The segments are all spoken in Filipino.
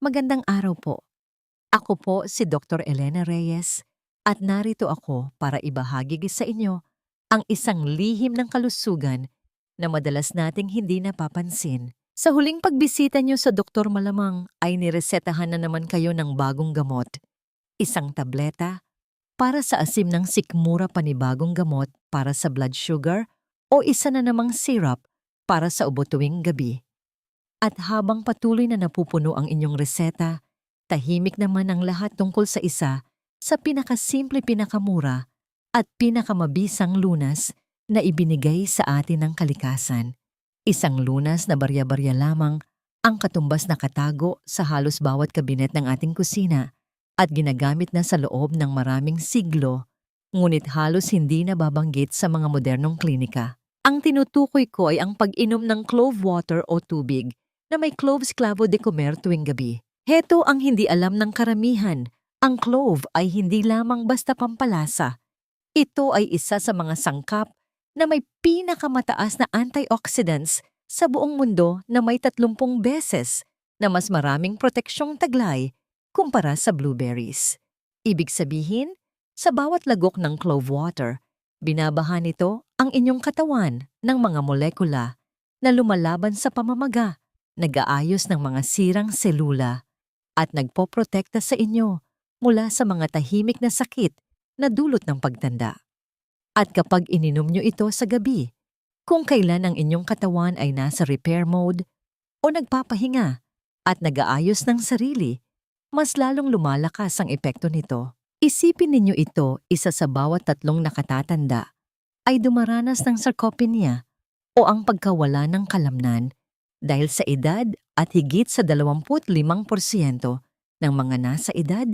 Magandang araw po. Ako po si Dr. Elena Reyes at narito ako para ibahagi sa inyo ang isang lihim ng kalusugan na madalas nating hindi napapansin. Sa huling pagbisita niyo sa doktor malamang ay niresetahan na naman kayo ng bagong gamot. Isang tableta para sa asim ng sikmura, panibagong gamot para sa blood sugar o isa na namang syrup para sa ubo tuwing gabi. At habang patuloy na napupuno ang inyong reseta, tahimik naman ang lahat tungkol sa isa sa pinakasimple, pinakamura at pinakamabisang lunas na ibinigay sa atin ng kalikasan. Isang lunas na barya-barya lamang ang katumbas na katago sa halos bawat kabinet ng ating kusina at ginagamit na sa loob ng maraming siglo, ngunit halos hindi nababanggit sa mga modernong klinika. Ang tinutukoy ko ay ang pag-inom ng clove water o tubig na may cloves clavo de comer tuwing gabi. Heto ang hindi alam ng karamihan. Ang clove ay hindi lamang basta pampalasa. Ito ay isa sa mga sangkap na may pinakamataas na antioxidants sa buong mundo na may 30 beses na mas maraming proteksyong taglay kumpara sa blueberries. Ibig sabihin, sa bawat lagok ng clove water, binabahan nito ang inyong katawan ng mga molekula na lumalaban sa pamamaga, nag-aayos ng mga sirang selula, at nagpoprotekta sa inyo mula sa mga tahimik na sakit na dulot ng pagtanda. At kapag ininom nyo ito sa gabi, kung kailan ang inyong katawan ay nasa repair mode o nagpapahinga at nag-aayos ng sarili, mas lalong lumalakas ang epekto nito. Isipin ninyo ito, isa sa bawat 3 nakatatanda ay dumaranas ng sarcopenia o ang pagkawala ng kalamnan dahil sa edad at higit sa 25% ng mga nasa edad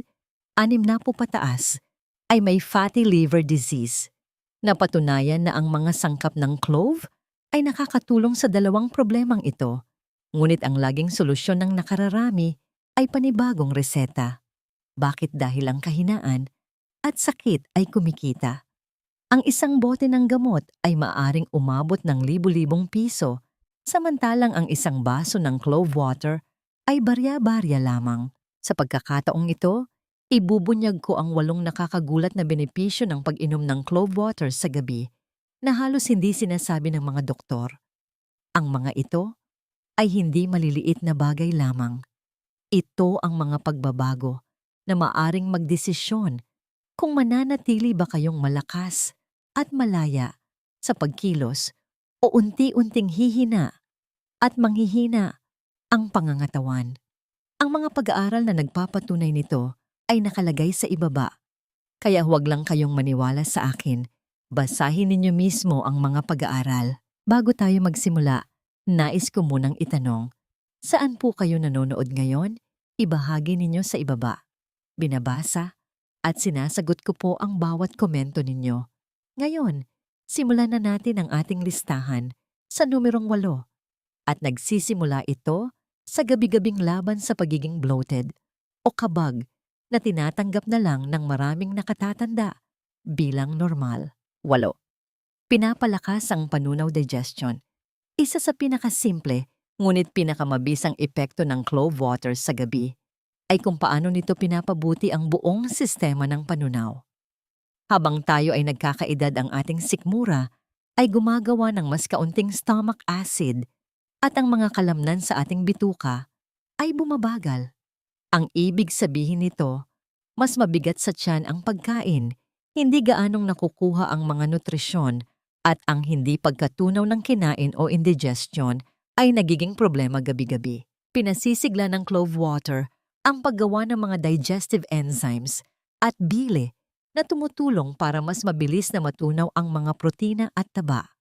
60 pataas ay may fatty liver disease. Napatunayan na ang mga sangkap ng clove ay nakakatulong sa 2 problemang ito, ngunit ang laging solusyon ng nakararami ay panibagong reseta. Bakit? Dahil ang kahinaan at sakit ay kumikita. Ang isang bote ng gamot ay maaring umabot ng libu-libong piso, samantalang ang isang baso ng clove water ay barya-barya lamang. Sa pagkakataong ito, ibubunyag ko ang 8 nakakagulat na benepisyo ng pag-inom ng clove water sa gabi na halos hindi sinasabi ng mga doktor. Ang mga ito ay hindi maliliit na bagay lamang. Ito ang mga pagbabago na maaring magdesisyon kung mananatili ba kayong malakas at malaya sa pagkilos o unti-unting hihina at manghihina ang pangangatawan. Ang mga pag-aaral na nagpapatunay nito ay nakalagay sa ibaba, kaya huwag lang kayong maniwala sa akin. Basahin ninyo mismo ang mga pag-aaral. Bago tayo magsimula, nais ko munang itanong, saan po kayo nanonood ngayon? Ibahagi ninyo sa ibaba. Binabasa at sinasagot ko po ang bawat komento ninyo. Ngayon, simulan na natin ang ating listahan sa numerong 8 at nagsisimula ito sa gabi-gabing laban sa pagiging bloated o kabag na tinatanggap na lang ng maraming nakatatanda bilang normal. 8. Pinapalakas ang panunaw digestion. Isa sa pinakasimple ngunit pinakamabisang epekto ng clove water sa gabi ay kung paano nito pinapabuti ang buong sistema ng panunaw. Habang tayo ay nagkakaedad, ang ating sikmura ay gumagawa ng mas kaunting stomach acid at ang mga kalamnan sa ating bituka ay bumabagal. Ang ibig sabihin nito, mas mabigat sa tiyan ang pagkain, hindi gaanong nakukuha ang mga nutrisyon at ang hindi pagkatunaw ng kinain o indigestion ay nagiging problema gabi-gabi. Pinasisigla ng clove water ang paggawa ng mga digestive enzymes at bile na tumutulong para mas mabilis na matunaw ang mga protina at taba.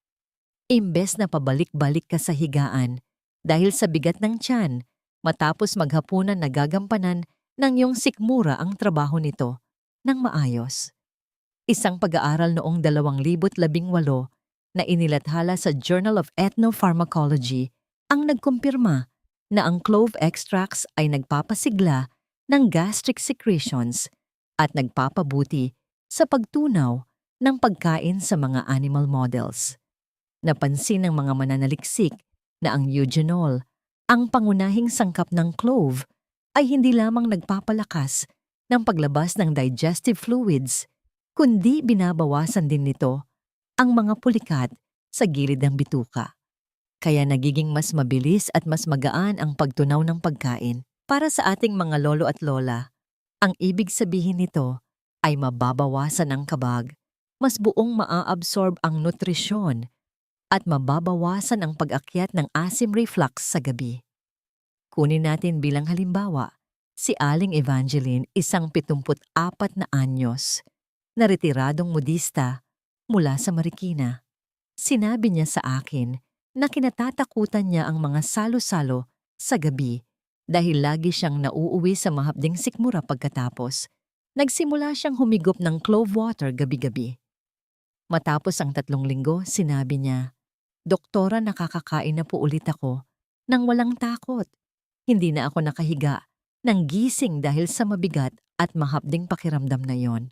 Imbes na pabalik-balik ka sa higaan dahil sa bigat ng tiyan, matapos maghapunan nagagampanan ng iyong sikmura ang trabaho nito ng maayos. Isang pag-aaral noong 2018 na inilathala sa Journal of Ethnopharmacology ang nagkumpirma na ang clove extracts ay nagpapasigla ng gastric secretions at nagpapabuti sa pagtunaw ng pagkain sa mga animal models. Napansin ng mga mananaliksik na ang eugenol, ang pangunahing sangkap ng clove, ay hindi lamang nagpapalakas ng paglabas ng digestive fluids, kundi binabawasan din nito ang mga pulikat sa gilid ng bituka. Kaya nagiging mas mabilis at mas magaan ang pagtunaw ng pagkain. Para sa ating mga lolo at lola, ang ibig sabihin nito ay mababawasan ang kabag, mas buong maa-absorb ang nutrisyon, at mababawasan ang pag-akyat ng acid reflux sa gabi. Kunin natin bilang halimbawa, si Aling Evangeline, isang 74 na anyos, na retiradong modista mula sa Marikina. Sinabi niya sa akin na kinatatakutan niya ang mga salo-salo sa gabi dahil lagi siyang nauuwi sa mahabding sikmura pagkatapos. Nagsimula siyang humigop ng clove water gabi-gabi. Matapos ang 3 linggo, sinabi niya, "Doktora, nakakakain na po ulit ako nang walang takot. Hindi na ako nakahiga ng gising dahil sa mabigat at mahabding pakiramdam na yon."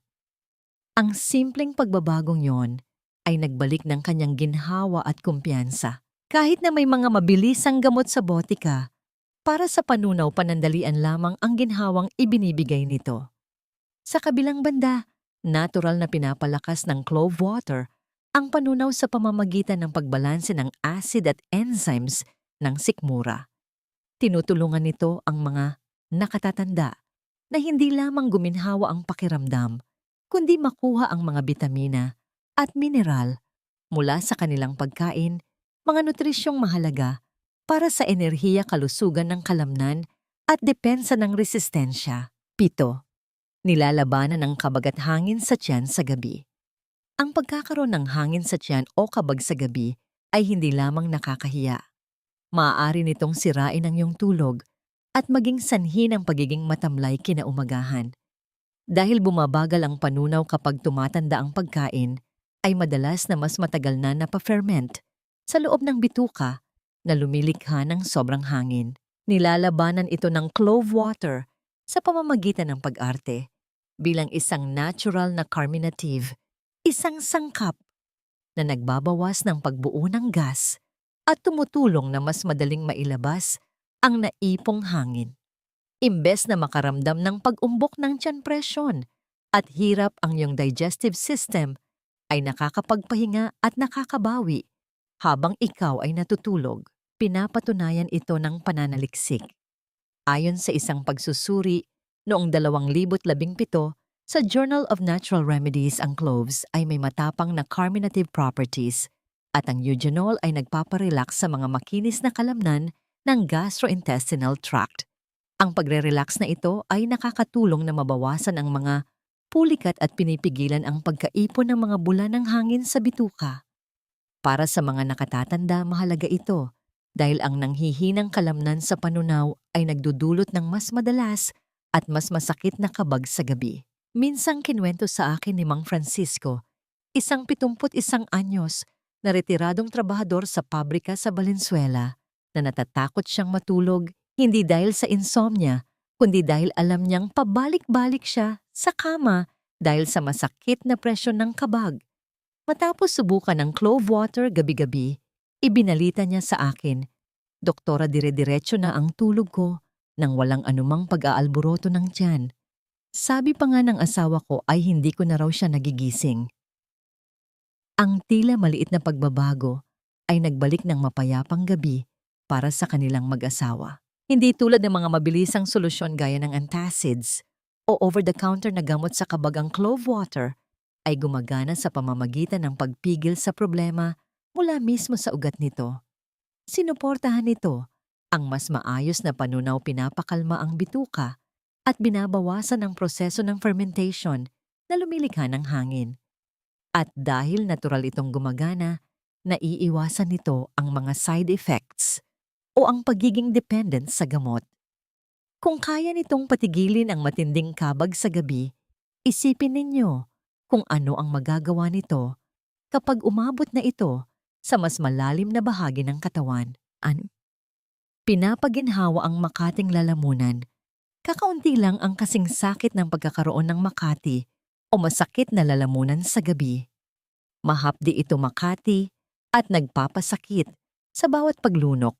Ang simpleng pagbabagong yon ay nagbalik ng kanyang ginhawa at kumpiyansa. Kahit na may mga mabilisang gamot sa botika, para sa panunaw panandalian lamang ang ginhawang ibinibigay nito. Sa kabilang banda, natural na pinapalakas ng clove water ang panunaw sa pamamagitan ng pagbalanse ng acid at enzymes ng sikmura. Tinutulungan nito ang mga nakatatanda na hindi lamang guminhawa ang pakiramdam, kundi makuha ang mga bitamina at mineral mula sa kanilang pagkain, mga nutrisyong mahalaga para sa enerhiya, kalusugan ng kalamnan at depensa ng resistensya. 7. Nilalabanan ng kabag at hangin sa tiyan sa gabi. Ang pagkakaroon ng hangin sa tiyan o kabag sa gabi ay hindi lamang nakakahiya. Maaari nitong sirain ang iyong tulog at maging sanhi ng pagiging matamlay kinaumagahan. Dahil bumabagal ang panunaw kapag tumatanda ang pagkain, ay madalas na mas matagal na napaferment sa loob ng bituka na lumilikha ng sobrang hangin. Nilalabanan ito ng clove water sa pamamagitan ng pag-arte bilang isang natural na carminative, isang sangkap na nagbabawas ng pagbuo ng gas at tumutulong na mas madaling mailabas ang naipong hangin. Imbes na makaramdam ng pag-umbok ng tiyan presyon at hirap ang iyong digestive system, ay nakakapagpahinga at nakakabawi habang ikaw ay natutulog. Pinapatunayan ito ng pananaliksik. Ayon sa isang pagsusuri noong 2017 sa Journal of Natural Remedies, ang cloves ay may matapang na carminative properties at ang eugenol ay nagpaparelax sa mga makinis na kalamnan ng gastrointestinal tract. Ang pagre-relax na ito ay nakakatulong na mabawasan ang mga pulikat at pinipigilan ang pagkaipon ng mga bula ng hangin sa bituka. Para sa mga nakatatanda, mahalaga ito dahil ang nanghihinang kalamnan sa panunaw ay nagdudulot ng mas madalas at mas masakit na kabag sa gabi. Minsang kinwento sa akin ni Mang Francisco, isang 71 anyos na retiradong trabahador sa pabrika sa Valenzuela, na natatakot siyang matulog hindi dahil sa insomnia, kundi dahil alam niyang pabalik-balik siya sa kama dahil sa masakit na presyon ng kabag. Matapos subukan ng clove water gabi-gabi, ibinalita niya sa akin, "Doktora, dire-diretso na ang tulog ko nang walang anumang pag-aalboroto ng tiyan." Sabi pa nga ng asawa ko ay hindi ko na raw siya nagigising. Ang tila maliit na pagbabago ay nagbalik ng mapayapang gabi para sa kanilang mag-asawa. Hindi tulad ng mga mabilisang solusyon gaya ng antacids o over-the-counter na gamot sa kabag, ang clove water ay gumagana sa pamamagitan ng pagpigil sa problema mula mismo sa ugat nito. Sinuportahan nito ang mas maayos na panunaw, pinapakalma ang bituka at binabawasan ang proseso ng fermentation na lumilikha ng hangin. At dahil natural itong gumagana, naiiwasan nito ang mga side effects o ang pagiging dependent sa gamot. Kung kaya nitong patigilin ang matinding kabag sa gabi, isipin ninyo kung ano ang magagawa nito kapag umabot na ito sa mas malalim na bahagi ng katawan. Pinapaginhawa ang makating lalamunan. Kakaunti lang ang kasing sakit ng pagkakaroon ng makati o masakit na lalamunan sa gabi. Mahapdi ito makati at nagpapasakit sa bawat paglunok,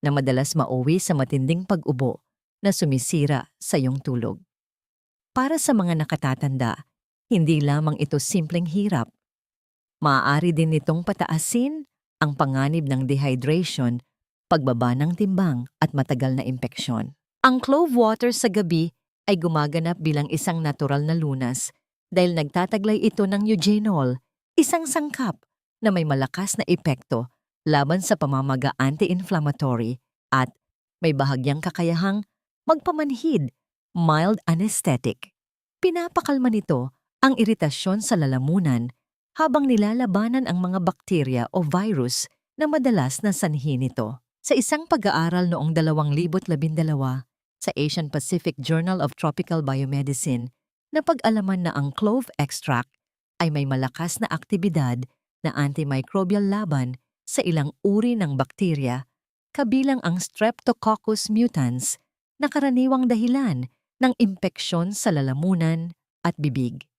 na madalas mauwi sa matinding pag-ubo na sumisira sa iyong tulog. Para sa mga nakatatanda, hindi lamang ito simpleng hirap. Maaari din nitong pataasin ang panganib ng dehydration, pagbaba ng timbang at matagal na impeksyon. Ang clove water sa gabi ay gumaganap bilang isang natural na lunas dahil nagtataglay ito ng eugenol, isang sangkap na may malakas na epekto laban sa pamamaga anti-inflammatory at may bahagyang kakayahang magpamanhid, mild anesthetic. Pinapakalma nito ang iritasyon sa lalamunan habang nilalabanan ang mga bakterya o virus na madalas na sanhi nito. Sa isang pag-aaral noong 2012 sa Asian Pacific Journal of Tropical Biomedicine, napag-alaman na ang clove extract ay may malakas na aktibidad na antimicrobial laban sa ilang uri ng bakterya, kabilang ang Streptococcus mutans na karaniwang dahilan ng impeksyon sa lalamunan at bibig.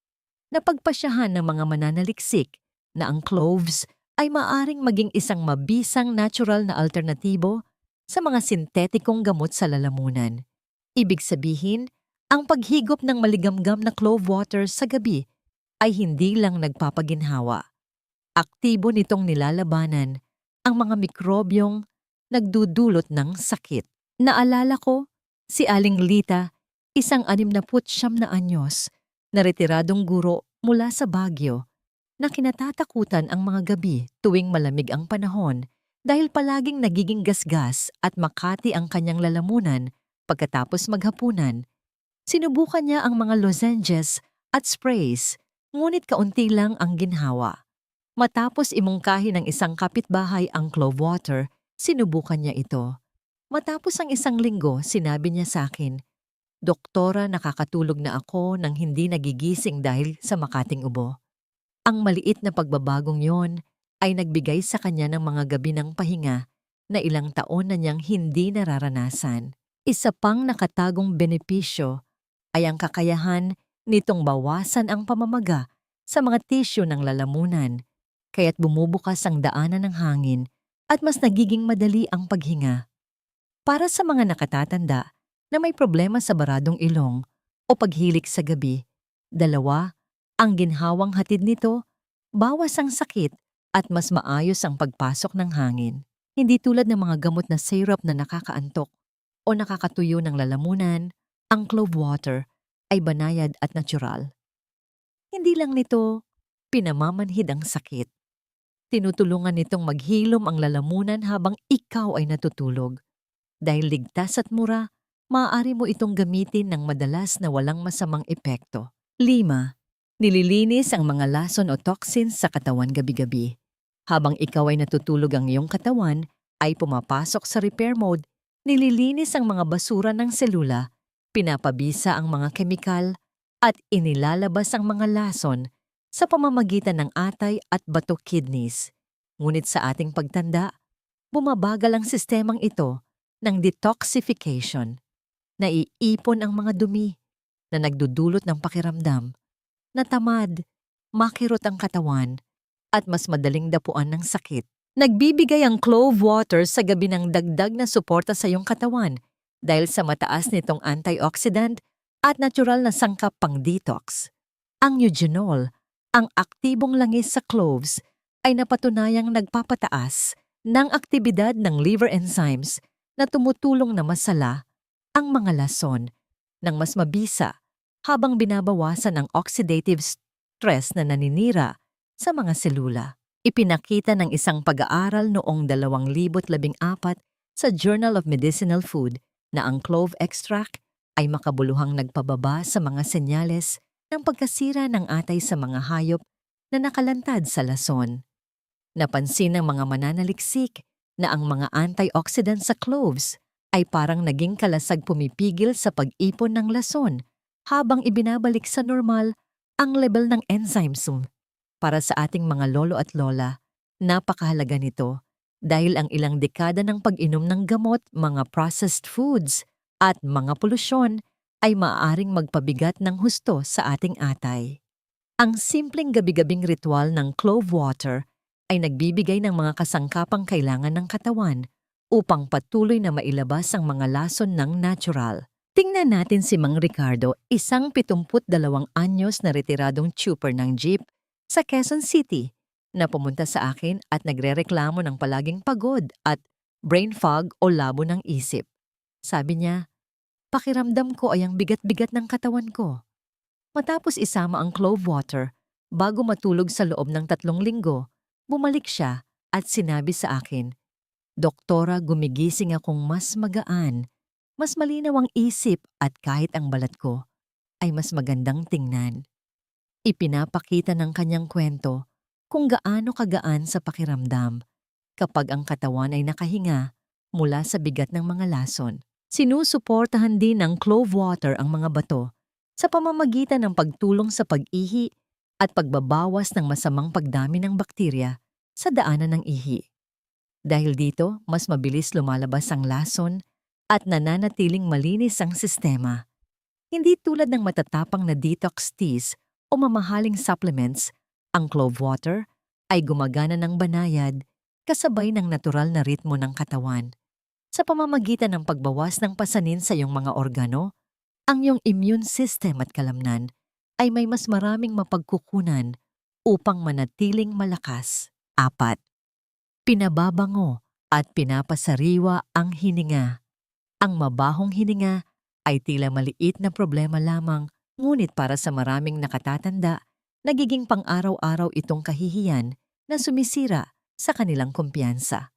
Napagpasyahan ng mga mananaliksik na ang cloves ay maaring maging isang mabisang natural na alternatibo sa mga sintetikong gamot sa lalamunan. Ibig sabihin, ang paghigop ng maligamgam na clove water sa gabi ay hindi lang nagpapaginhawa. Aktibo nitong nilalabanan ang mga mikrobyong nagdudulot ng sakit. Naalala ko, si Aling Lita, isang 69 na anyos, na retiradong guro mula sa Baguio, na kinatatakutan ang mga gabi tuwing malamig ang panahon dahil palaging nagiging gasgas at makati ang kanyang lalamunan pagkatapos maghapunan. Sinubukan niya ang mga lozenges at sprays, ngunit kaunti lang ang ginhawa. Matapos imungkahi ng isang kapitbahay ang clove water, sinubukan niya ito. Matapos ang isang linggo, sinabi niya sa akin, "Doktora, nakakatulog na ako nang hindi nagigising dahil sa makating ubo." Ang maliit na pagbabagong yon ay nagbigay sa kanya ng mga gabi ng pahinga na ilang taon na niyang hindi nararanasan. Isa pang nakatagong benepisyo ay ang kakayahan nitong bawasan ang pamamaga sa mga tisyo ng lalamunan, kaya't bumubukas ang daanan ng hangin at mas nagiging madali ang paghinga. Para sa mga nakatatanda na may problema sa baradong ilong o paghilik sa gabi, ang ginhawang hatid nito, bawas ang sakit at mas maayos ang pagpasok ng hangin. Hindi tulad ng mga gamot na syrup na nakakaantok o nakakatuyo ng lalamunan, ang clove water ay banayad at natural. Hindi lang nito pinamamanhid ang sakit. Tinutulungan nitong maghilom ang lalamunan habang ikaw ay natutulog. Dahil ligtas at mura, maaari mo itong gamitin ng madalas na walang masamang epekto. 5. Nililinis ang mga lason o toxins sa katawan gabi-gabi. Habang ikaw ay natutulog, ang iyong katawan ay pumapasok sa repair mode, nililinis ang mga basura ng selula, pinapabisa ang mga kemikal, at inilalabas ang mga lason sa pamamagitan ng atay at bato kidneys. Ngunit sa ating pagtanda, bumabagal ang sistemang ito ng detoxification. Naiipon ang mga dumi na nagdudulot ng pakiramdam na tamad, makirot ang katawan, at mas madaling dapuan ng sakit. Nagbibigay ang clove water sa gabi ng dagdag na suporta sa iyong katawan dahil sa mataas nitong antioxidant at natural na sangkap pang detox. Ang eugenol, ang aktibong langis sa cloves, ay napatunayang nagpapataas ng aktibidad ng liver enzymes na tumutulong na masala ang mga lason ng mas mabisa habang binabawasan ang oxidative stress na naninira sa mga selula. Ipinakita ng isang pag-aaral noong 2014 sa Journal of Medicinal Food na ang clove extract ay makabuluhang nagpababa sa mga senyales ng pagkasira ng atay sa mga hayop na nakalantad sa lason. Napansin ng mga mananaliksik na ang mga antioxidant sa cloves ay parang naging kalasag pumipigil sa pag-ipon ng lason habang ibinabalik sa normal ang level ng enzymes. Para sa ating mga lolo at lola, napakahalaga nito dahil ang ilang dekada ng pag-inom ng gamot, mga processed foods at mga polusyon ay maaaring magpabigat ng husto sa ating atay. Ang simpleng gabi-gabing ritual ng clove water ay nagbibigay ng mga kasangkapang kailangan ng katawan upang patuloy na mailabas ang mga lason ng natural. Tingnan natin si Mang Ricardo, isang 72 anyos na retiradong trooper ng jeep sa Quezon City na pumunta sa akin at nagrereklamo ng palaging pagod at brain fog o labo ng isip. Sabi niya, pakiramdam ko ay ang bigat-bigat ng katawan ko. Matapos isama ang clove water, bago matulog sa loob ng 3 linggo, bumalik siya at sinabi sa akin, Doktora, gumigising akong mas magaan, mas malinaw ang isip at kahit ang balat ko ay mas magandang tingnan. Ipinapakita ng kanyang kwento kung gaano kagaan sa pakiramdam kapag ang katawan ay nakahinga mula sa bigat ng mga lason. Sinusuportahan din ng clove water ang mga bato sa pamamagitan ng pagtulong sa pag-ihi at pagbabawas ng masamang pagdami ng bakterya sa daanan ng ihi. Dahil dito, mas mabilis lumalabas ang lason at nananatiling malinis ang sistema. Hindi tulad ng matatapang na detox teas o mamahaling supplements, ang clove water ay gumagana ng banayad kasabay ng natural na ritmo ng katawan. Sa pamamagitan ng pagbawas ng pasanin sa iyong mga organo, ang iyong immune system at kalamnan ay may mas maraming mapagkukunan upang manatiling malakas. 4. Pinababango at pinapasariwa ang hininga. Ang mabahong hininga ay tila maliit na problema lamang, ngunit para sa maraming nakatatanda, nagiging pang-araw-araw itong kahihiyan na sumisira sa kanilang kumpiyansa.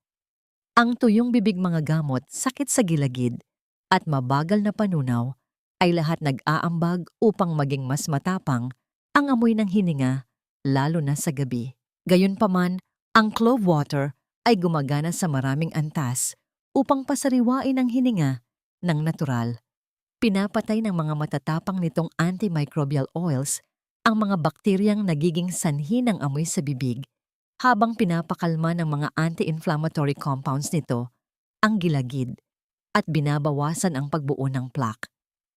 Ang tuyong bibig mga gamot, sakit sa gilagid, at mabagal na panunaw ay lahat nag-aambag upang maging mas matapang ang amoy ng hininga, lalo na sa gabi. Gayunpaman, ang clove water ay gumagana sa maraming antas upang pasariwain ang hininga ng natural. Pinapatay ng mga matatapang nitong antimicrobial oils ang mga bakteryang nagiging sanhi ng amoy sa bibig, habang pinapakalma ng mga anti-inflammatory compounds nito ang gilagid at binabawasan ang pagbuo ng plaque.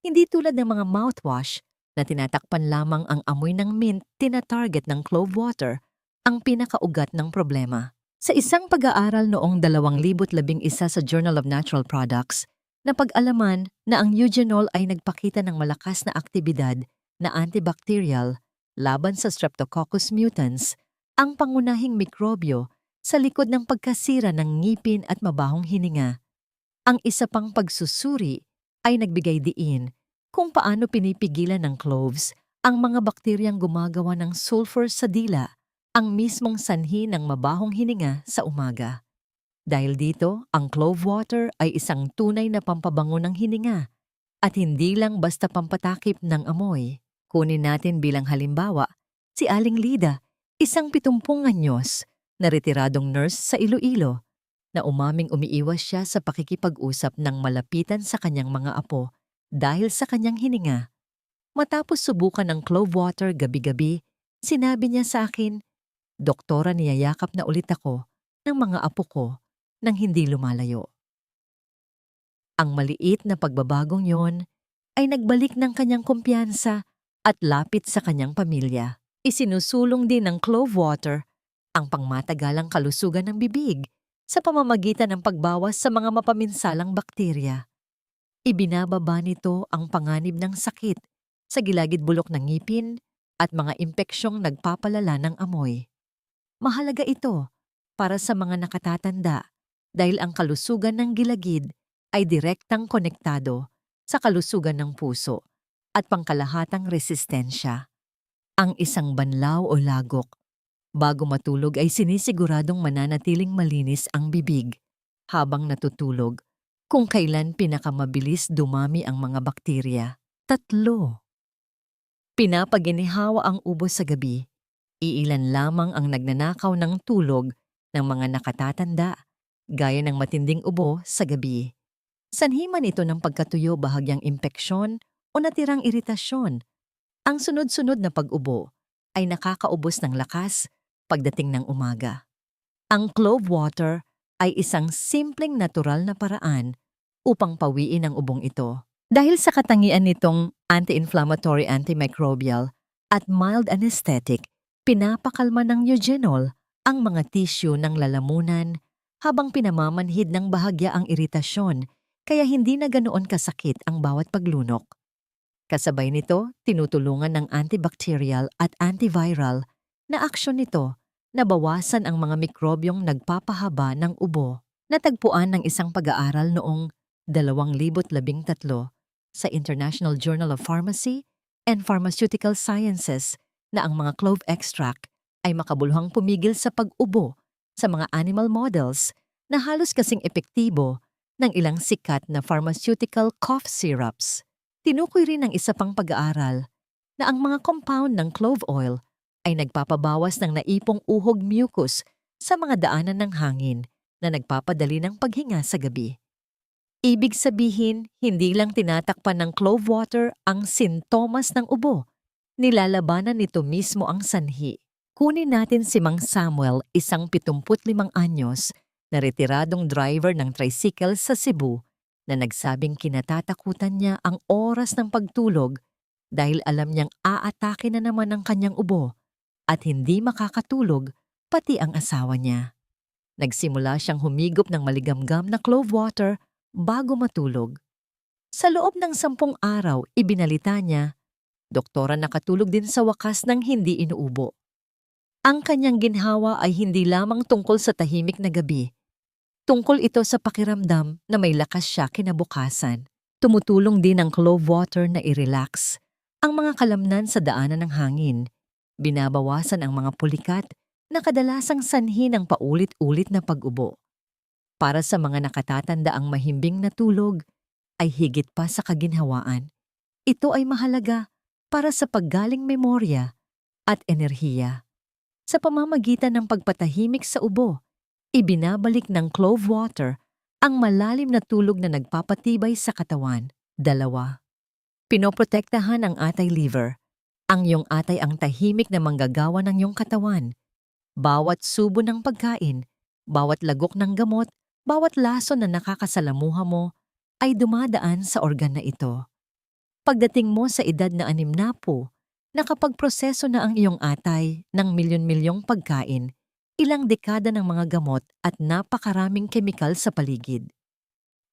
Hindi tulad ng mga mouthwash na tinatakpan lamang ang amoy ng mint, tina-target ng clove water ang pinakaugat ng problema. Sa isang pag-aaral noong 2011 sa Journal of Natural Products, napag-alaman na ang eugenol ay nagpakita ng malakas na aktibidad na antibacterial laban sa Streptococcus mutans, ang pangunahing mikrobyo sa likod ng pagkasira ng ngipin at mabahong hininga. Ang isa pang pagsusuri ay nagbigay diin kung paano pinipigilan ng cloves ang mga bakteryang gumagawa ng sulfur sa dila, ang mismong sanhi ng mabahong hininga sa umaga. Dahil dito, ang clove water ay isang tunay na pampabango ng hininga at hindi lang basta pampatakip ng amoy. Kunin natin bilang halimbawa si Aling Lida, isang 70 anyos na retiradong nurse sa Iloilo, na umaming umiiwas siya sa pakikipag-usap ng malapitan sa kanyang mga apo dahil sa kanyang hininga. Matapos subukan ng clove water gabi-gabi, sinabi niya sa akin, Doktora, niyayakap na ulit ako ng mga apo ko nang hindi lumalayo. Ang maliit na pagbabagong yon ay nagbalik ng kanyang kumpiyansa at lapit sa kanyang pamilya. Isinusulong din ng clove water ang pangmatagalang kalusugan ng bibig sa pamamagitan ng pagbawas sa mga mapaminsalang bakterya. Ibinababa nito ang panganib ng sakit sa gilagid bulok ng ngipin at mga impeksyong nagpapalala ng amoy. Mahalaga ito para sa mga nakatatanda dahil ang kalusugan ng gilagid ay direktang konektado sa kalusugan ng puso at pangkalahatang resistensya. Ang isang banlaw o lagok bago matulog ay sinisiguradong mananatiling malinis ang bibig habang natutulog kung kailan pinakamabilis dumami ang mga bakterya. 3. Pinapaginihawa ang ubo sa gabi. Iilan lamang ang nagnanakaw ng tulog ng mga nakatatanda, gaya ng matinding ubo sa gabi. Sanhi man ito ng pagkatuyo, bahagyang impeksyon o natirang iritasyon. Ang sunod-sunod na pag-ubo ay nakakaubos ng lakas pagdating ng umaga. Ang clove water ay isang simpleng natural na paraan upang pawiin ang ubong ito. Dahil sa katangian nitong anti-inflammatory, antimicrobial at mild anesthetic, pinapakalma ng eugenol ang mga tissue ng lalamunan habang pinamamanhid ng bahagya ang iritasyon, kaya hindi na ganoon kasakit ang bawat paglunok. Kasabay nito, tinutulungan ng antibacterial at antiviral na aksyon nito na bawasan ang mga mikrobyong nagpapahaba ng ubo. Natagpuan ng isang pag-aaral noong 2013 sa International Journal of Pharmacy and Pharmaceutical Sciences na ang mga clove extract ay makabuluhang pumigil sa pag-ubo sa mga animal models na halos kasing epektibo ng ilang sikat na pharmaceutical cough syrups. Tinukoy rin ng isa pang pag-aaral na ang mga compound ng clove oil ay nagpapabawas ng naipong uhog mucus sa mga daanan ng hangin na nagpapadali ng paghinga sa gabi. Ibig sabihin, hindi lang tinatakpan ng clove water ang sintomas ng ubo, nilalabanan nito mismo ang sanhi. Kunin natin si Mang Samuel, isang 75 anyos na retiradong driver ng tricycle sa Cebu na nagsabing kinatatakutan niya ang oras ng pagtulog dahil alam niyang aatake na naman ang kanyang ubo at hindi makakatulog pati ang asawa niya. Nagsimula siyang humigop ng maligamgam na clove water bago matulog. Sa loob ng 10 araw, ibinalita niya, doktora nakatulog din sa wakas ng hindi inuubo. Ang kanyang ginhawa ay hindi lamang tungkol sa tahimik na gabi. Tungkol ito sa pakiramdam na may lakas siya kinabukasan. Tumutulong din ang clove water na i-relax ang mga kalamnan sa daanan ng hangin. Binabawasan ang mga pulikat na kadalasang sanhi ng paulit-ulit na pag-ubo. Para sa mga nakatatanda ang mahimbing na tulog ay higit pa sa kaginhawaan. Ito ay mahalaga para sa paggaling memorya at enerhiya. Sa pamamagitan ng pagpatahimik sa ubo, ibinabalik ng clove water ang malalim na tulog na nagpapatibay sa katawan. 2. Pinoprotektahan ang atay liver. Ang iyong atay ang tahimik na manggagawa ng iyong katawan. Bawat subo ng pagkain, bawat lagok ng gamot, bawat lason na nakakasalamuha mo ay dumadaan sa organ na ito. Pagdating mo sa edad na 60, nakapagproseso na ang iyong atay ng milyon-milyong pagkain, ilang dekada ng mga gamot at napakaraming kemikal sa paligid.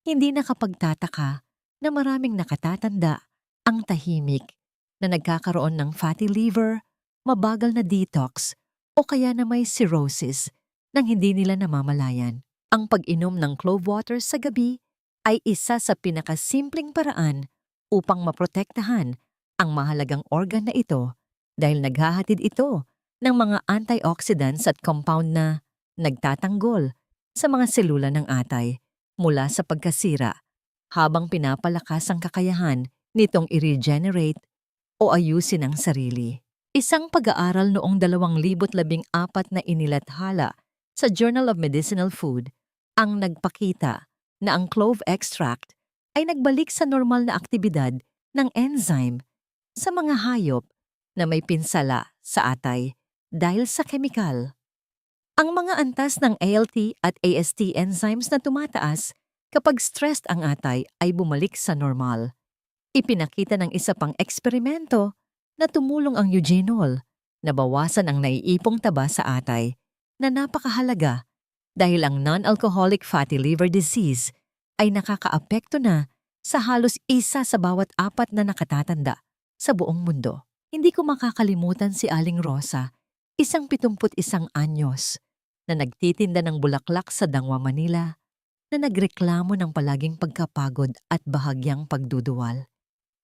Hindi nakapagtataka na maraming nakatatanda ang tahimik na nagkakaroon ng fatty liver, mabagal na detox, o kaya na may cirrhosis nang hindi nila namamalayan. Ang pag-inom ng clove water sa gabi ay isa sa pinakasimpleng paraan upang maprotektahan ang mahalagang organ na ito dahil naghahatid ito ng mga antioxidants at compound na nagtatanggol sa mga selula ng atay mula sa pagkasira habang pinapalakas ang kakayahan nitong i-regenerate o ayusin ang sarili. Isang pag-aaral noong 2014 na inilathala sa Journal of Medicinal Food ang nagpakita na ang clove extract ay nagbalik sa normal na aktibidad ng enzyme sa mga hayop na may pinsala sa atay dahil sa kemikal. Ang mga antas ng ALT at AST enzymes na tumataas kapag stressed ang atay ay bumalik sa normal. Ipinakita ng isa pang eksperimento na tumulong ang eugenol na bawasan ang naiipong taba sa atay na napakahalaga dahil ang non-alcoholic fatty liver disease ay nakakaapekto na sa halos 1 sa bawat 4 na nakatatanda sa buong mundo. Hindi ko makakalimutan si Aling Rosa, isang 71 anyos na nagtitinda ng bulaklak sa Dangwa, Manila, na nagreklamo ng palaging pagkapagod at bahagyang pagduduwal.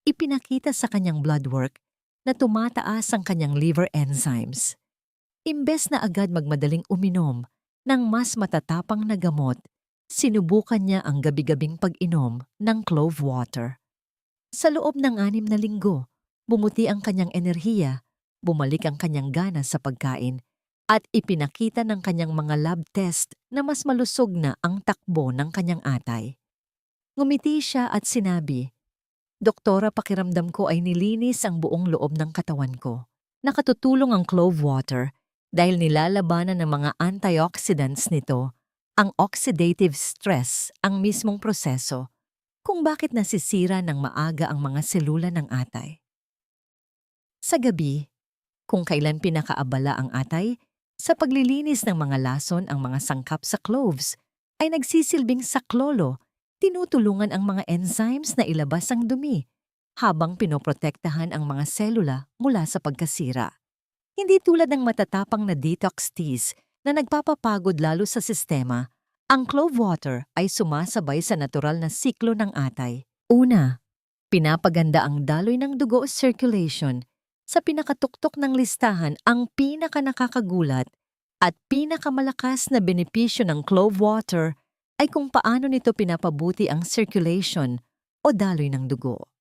Ipinakita sa kanyang blood work na tumataas ang kanyang liver enzymes. Imbes na agad magmadaling uminom ng mas matatapang na gamot, sinubukan niya ang gabi-gabing pag-inom ng clove water. Sa loob ng 6 na linggo, bumuti ang kanyang enerhiya, bumalik ang kanyang gana sa pagkain, at ipinakita ng kanyang mga lab test na mas malusog na ang takbo ng kanyang atay. Ngumiti siya at sinabi, "Doktora, pakiramdam ko ay nilinis ang buong loob ng katawan ko. Nakatutulong ang clove water dahil nilalabanan ng mga antioxidants nito ang oxidative stress, ang mismong proseso kung bakit nasisira ng maaga ang mga selula ng atay." Sa gabi, kung kailan pinakaabala ang atay, sa paglilinis ng mga lason ang mga sangkap sa cloves ay nagsisilbing saklolo Tinutulungan ang mga enzymes na ilabas ang dumi habang pinoprotektahan ang mga selula mula sa pagkasira. Hindi tulad ng matatapang na detox teas na nagpapapagod lalo sa sistema, ang clove water ay sumasabay sa natural na siklo ng atay. Una, pinapaganda ang daloy ng dugo o circulation. Sa pinakatuktok ng listahan, ang pinakanakakagulat at pinakamalakas na benepisyo ng clove water ay kung paano nito pinapabuti ang circulation o daloy ng dugo.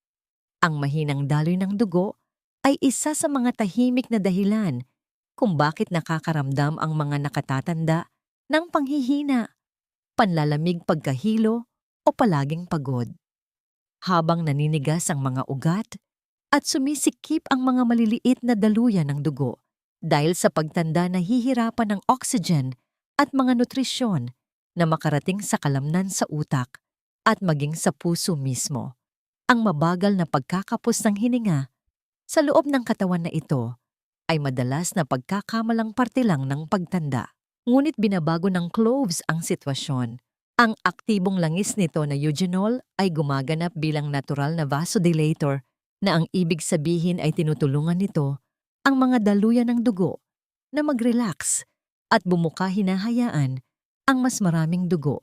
Ang mahinang daloy ng dugo ay isa sa mga tahimik na dahilan kung bakit nakakaramdam ang mga nakatatanda ng panghihina, panlalamig pagkahilo o palaging pagod. Habang naninigas ang mga ugat at sumisikip ang mga maliliit na daluyan ng dugo dahil sa pagtanda nahihirapan ng oxygen at mga nutrisyon na makarating sa kalamnan sa utak at maging sa puso mismo. Ang mabagal na pagkakapos ng hininga sa loob ng katawan na ito ay madalas na pagkakamalang parte lang ng pagtanda. Ngunit binabago ng cloves ang sitwasyon. Ang aktibong langis nito na eugenol ay gumaganap bilang natural na vasodilator na ang ibig sabihin ay tinutulungan nito ang mga daluyan ng dugo na mag-relax at bumuka hinahayaan ang mas maraming dugo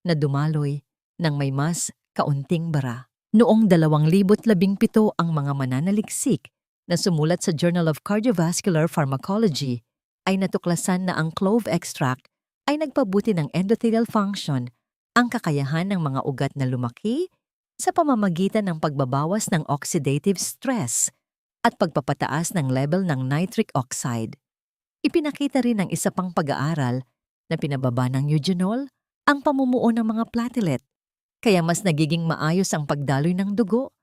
na dumaloy ng may mas kaunting bara. Noong 2017 ang mga mananaliksik na sumulat sa Journal of Cardiovascular Pharmacology ay natuklasan na ang clove extract ay nagpabuti ng endothelial function, ang kakayahan ng mga ugat na lumaki sa pamamagitan ng pagbabawas ng oxidative stress at pagpapataas ng level ng nitric oxide. Ipinakita rin ng isa pang pag-aaral na pinababa ng eugenol ang pamumuo ng mga platelet, kaya mas nagiging maayos ang pagdaloy ng dugo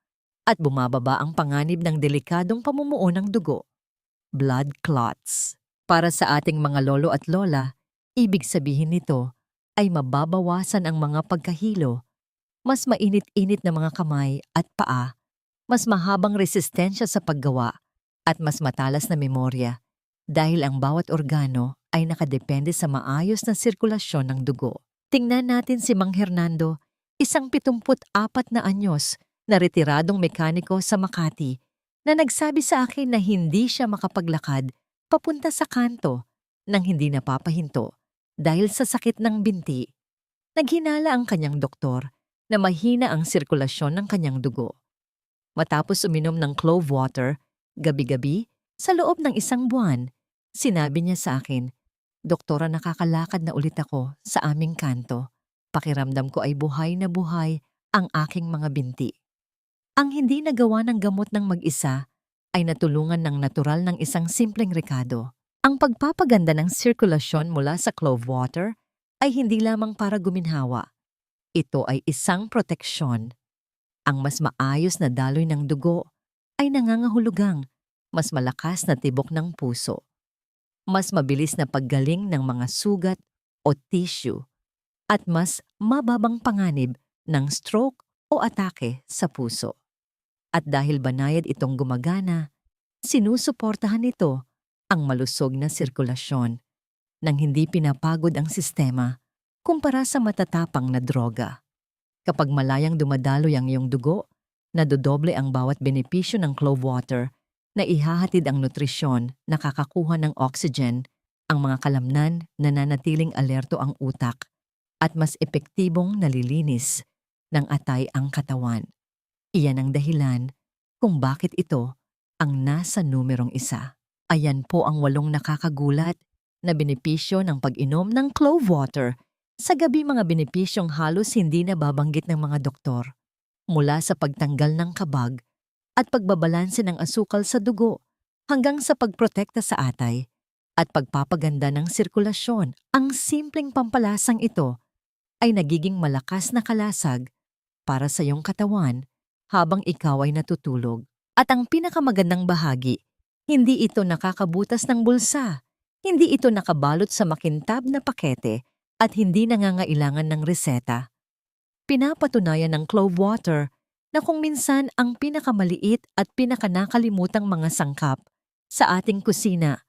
at bumababa ang panganib ng delikadong pamumuo ng dugo, blood clots. Para sa ating mga lolo at lola, ibig sabihin nito ay mababawasan ang mga pagkahilo, mas mainit-init na mga kamay at paa, mas mahabang resistensya sa paggawa, at mas matalas na memorya dahil ang bawat organo ay nakadepende sa maayos na sirkulasyon ng dugo. Tingnan natin si Mang Hernando, isang 74 na anyos na retiradong mekaniko sa Makati, na nagsabi sa akin na hindi siya makapaglakad papunta sa kanto nang hindi napapahinto dahil sa sakit ng binti. Naghinala ang kanyang doktor na mahina ang sirkulasyon ng kanyang dugo. Matapos uminom ng clove water, gabi-gabi, sa loob ng 1 buwan, sinabi niya sa akin, "Doktora, nakakalakad na ulit ako sa aming kanto. Pakiramdam ko ay buhay na buhay ang aking mga binti." Ang hindi nagawa ng gamot ng mag-isa ay natulungan ng natural ng isang simpleng rekado. Ang pagpapaganda ng sirkulasyon mula sa clove water ay hindi lamang para guminhawa. Ito ay isang proteksyon. Ang mas maayos na daloy ng dugo ay nangangahulugang mas malakas na tibok ng puso, mas mabilis na paggaling ng mga sugat o tissue, at mas mababang panganib ng stroke o atake sa puso. At dahil banayad itong gumagana, sinusuportahan nito ang malusog na sirkulasyon nang hindi pinapagod ang sistema kumpara sa matatapang na droga. Kapag malayang dumadaloy ang iyong dugo, nadodoble ang bawat benepisyo ng clove water na ihahatid ang nutrisyon, nakakakuha ng oxygen, ang mga kalamnan, nananatiling alerto ang utak, at mas epektibong nalilinis ng atay ang katawan. Iyan ang dahilan kung bakit ito ang nasa numerong 1. Ayan po ang 8 nakakagulat na benepisyo ng pag-inom ng clove water. Sa gabi, mga benepisyong halos hindi nababanggit ng mga doktor. Mula sa pagtanggal ng kabag at pagbabalanse ng asukal sa dugo hanggang sa pagprotekta sa atay at pagpapaganda ng sirkulasyon, ang simpleng pampalasang ito ay nagiging malakas na kalasag para sa iyong katawan habang ikaw ay natutulog. At ang pinakamagandang bahagi, hindi ito nakakabutas ng bulsa, hindi ito nakabalot sa makintab na pakete, at hindi nangangailangan ng reseta. Pinapatunayan ng clove water na kung minsan ang pinakamaliit at pinakanakalimutang mga sangkap sa ating kusina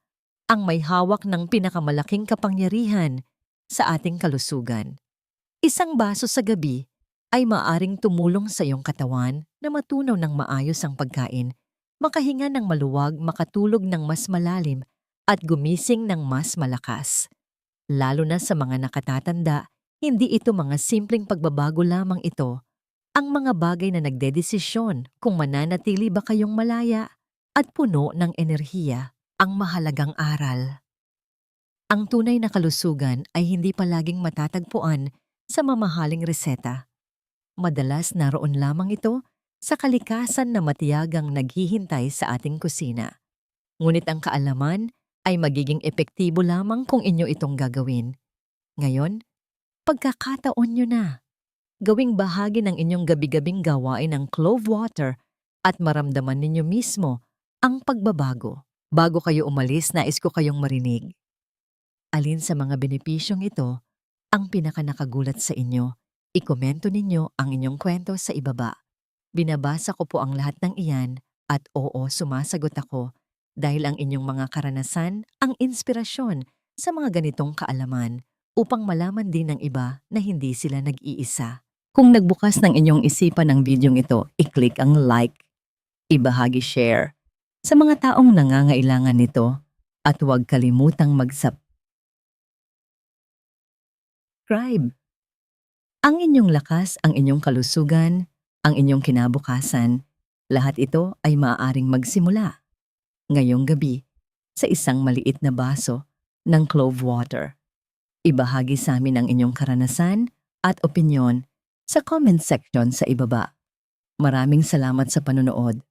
ang may hawak ng pinakamalaking kapangyarihan sa ating kalusugan. 1 baso sa gabi ay maaring tumulong sa iyong katawan na matunaw ng maayos ang pagkain, makahinga ng maluwag, makatulog ng mas malalim, at gumising ng mas malakas. Lalo na sa mga nakatatanda, hindi ito mga simpleng pagbabago lamang ito. Ang mga bagay na nagdedesisyon kung mananatili ba kayong malaya at puno ng enerhiya, ang mahalagang aral. Ang tunay na kalusugan ay hindi palaging matatagpuan sa mamahaling reseta. Madalas naroon lamang ito sa kalikasan na matiyagang naghihintay sa ating kusina. Ngunit ang kaalaman ay magiging epektibo lamang kung inyo itong gagawin. Ngayon, pagkakataon nyo na. Gawing bahagi ng inyong gabi-gabing gawain ng clove water at maramdaman ninyo mismo ang pagbabago. Bago kayo umalis, nais ko kayong marinig. Alin sa mga benepisyong ito ang pinakanakagulat sa inyo? Ikomento ninyo ang inyong kwento sa ibaba. Binabasa ko po ang lahat ng iyan at oo, sumasagot ako dahil ang inyong mga karanasan ang inspirasyon sa mga ganitong kaalaman upang malaman din ng iba na hindi sila nag-iisa. Kung nagbukas ng inyong isipan ng bidyong ito, i-click ang like, ibahagi share sa mga taong nangangailangan nito at huwag kalimutang mag-subscribe. Ang inyong lakas, ang inyong kalusugan, ang inyong kinabukasan, lahat ito ay maaaring magsimula ngayong gabi sa isang maliit na baso ng clove water. Ibahagi sa amin ang inyong karanasan at opinyon sa comment section sa ibaba. Maraming salamat sa panonood.